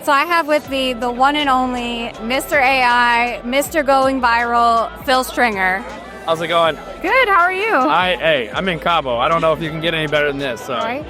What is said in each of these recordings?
So I have with me the one and only Mr. AI, Mr. Going Viral, Phil Stringer. How's it going? Good, how are you? I'm in Cabo. I don't know if you can get any better than this. So. All right.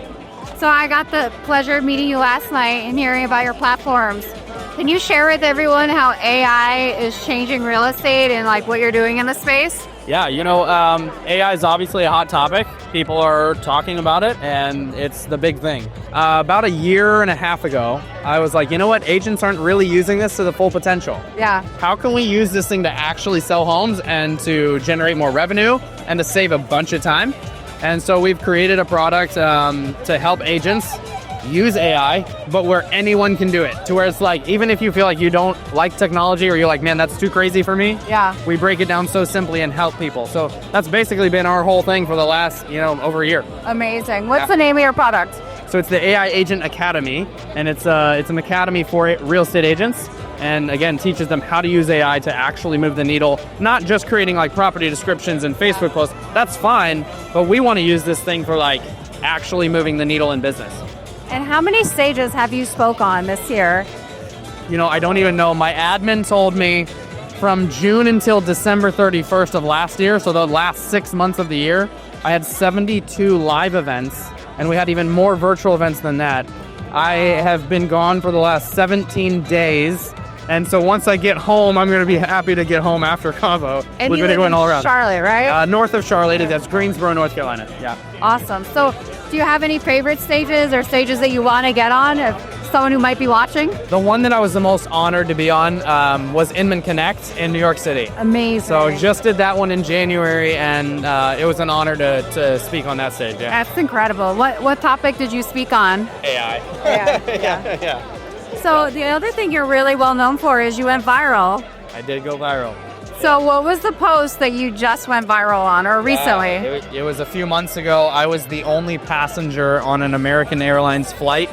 So I got the pleasure of meeting you last night and hearing about your platforms. Can you share with everyone how AI is changing real estate and like what you're doing in the space? Yeah, AI is obviously a hot topic. People are talking about it, and it's the big thing. About a year and a half ago, I was like, you know what? Agents aren't really using this to the full potential. Yeah. How can we use this thing to actually sell homes and to generate more revenue and to save a bunch of time? And so we've created a product to help agents use AI, but where anyone can do it. To where it's like, even if you feel like you don't like technology or you're like, man, that's too crazy for me. Yeah. We break it down so simply and help people. So that's basically been our whole thing for the last, over a year. Amazing. What's the name of your product? So it's the AI Agent Academy, and it's an academy for real estate agents. And again, teaches them how to use AI to actually move the needle, not just creating like property descriptions and Facebook posts. That's fine, but we want to use this thing for like actually moving the needle in business. And how many stages have you spoke on this year? I don't even know. My admin told me from June until December 31st of last year, so the last 6 months of the year, I had 72 live events, and we had even more virtual events than that. I have been gone for the last 17 days, and so once I get home, I'm going to be happy to get home after Cabo. And we're you going to live go in all around. Charlotte, right? North of Charlotte, that's Greensboro, North Carolina. Yeah. Awesome. So do you have any favorite stages or stages that you want to get on if someone who might be watching? The one that I was the most honored to be on was Inman Connect in New York City. Amazing. So just did that one in January, and it was an honor to speak on that stage. Yeah. That's incredible. What topic did you speak on? AI. Yeah. So the other thing you're really well known for is you went viral. I did go viral. So what was the post that you just went viral on, or recently? It was a few months ago. I was the only passenger on an American Airlines flight.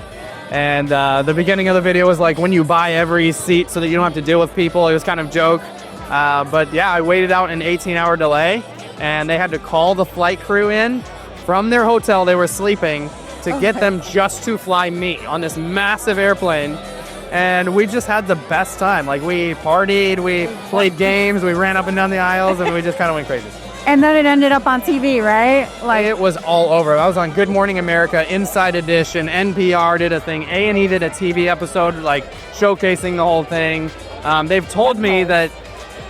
And the beginning of the video was like when you buy every seat so that you don't have to deal with people. It was kind of a joke. But yeah, I waited out an 18-hour delay, and they had to call the flight crew in from their hotel they were sleeping to get them just to fly me on this massive airplane. And we just had the best time. Like, we partied, we played games, we ran up and down the aisles, and we just kind of went crazy. And then it ended up on TV, right? Like, it was all over. I was on Good Morning America, Inside Edition, NPR did a thing, A&E did a TV episode, like, showcasing the whole thing. They've told me that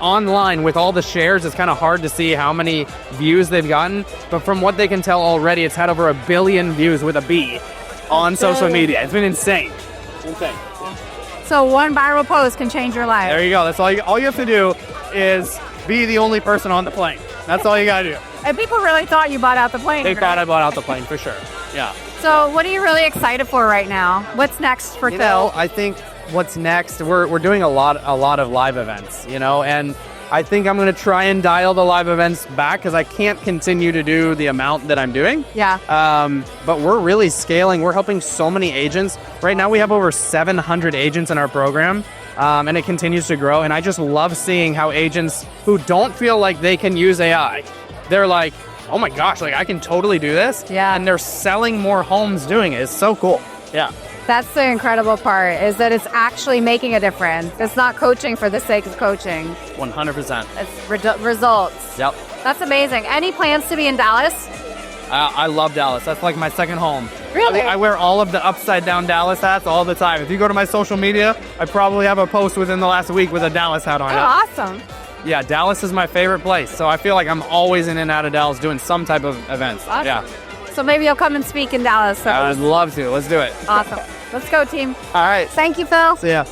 online, with all the shares, it's kind of hard to see how many views they've gotten. But from what they can tell already, it's had over 1 billion views with a B on social media. It's been insane. Insane. So one viral post can change your life. There you go. That's all you have to do is be the only person on the plane. That's all you got to do. And people really thought you bought out the plane. They thought I bought out the plane, for sure. Yeah. So what are you really excited for right now? What's next for Phil? I think what's next, we're doing a lot of live events, and I think I'm going to try and dial the live events back because I can't continue to do the amount that I'm doing. Yeah. But we're really scaling. We're helping so many agents. Right now we have over 700 agents in our program, and it continues to grow. And I just love seeing how agents who don't feel like they can use AI, they're like, oh my gosh, like I can totally do this. Yeah. And they're selling more homes doing it. It's so cool. Yeah. That's the incredible part, is that it's actually making a difference. It's not coaching for the sake of coaching. 100%. It's results. Yep. That's amazing. Any plans to be in Dallas? I love Dallas. That's like my second home. Really? I wear all of the upside down Dallas hats all the time. If you go to my social media, I probably have a post within the last week with a Dallas hat on it. Oh, awesome. Yeah, Dallas is my favorite place. So I feel like I'm always in and out of Dallas doing some type of events. Awesome. Yeah. So maybe you'll come and speak in Dallas. I'd love to. Let's do it. Awesome. Let's go, team. All right. Thank you, Phil. See ya.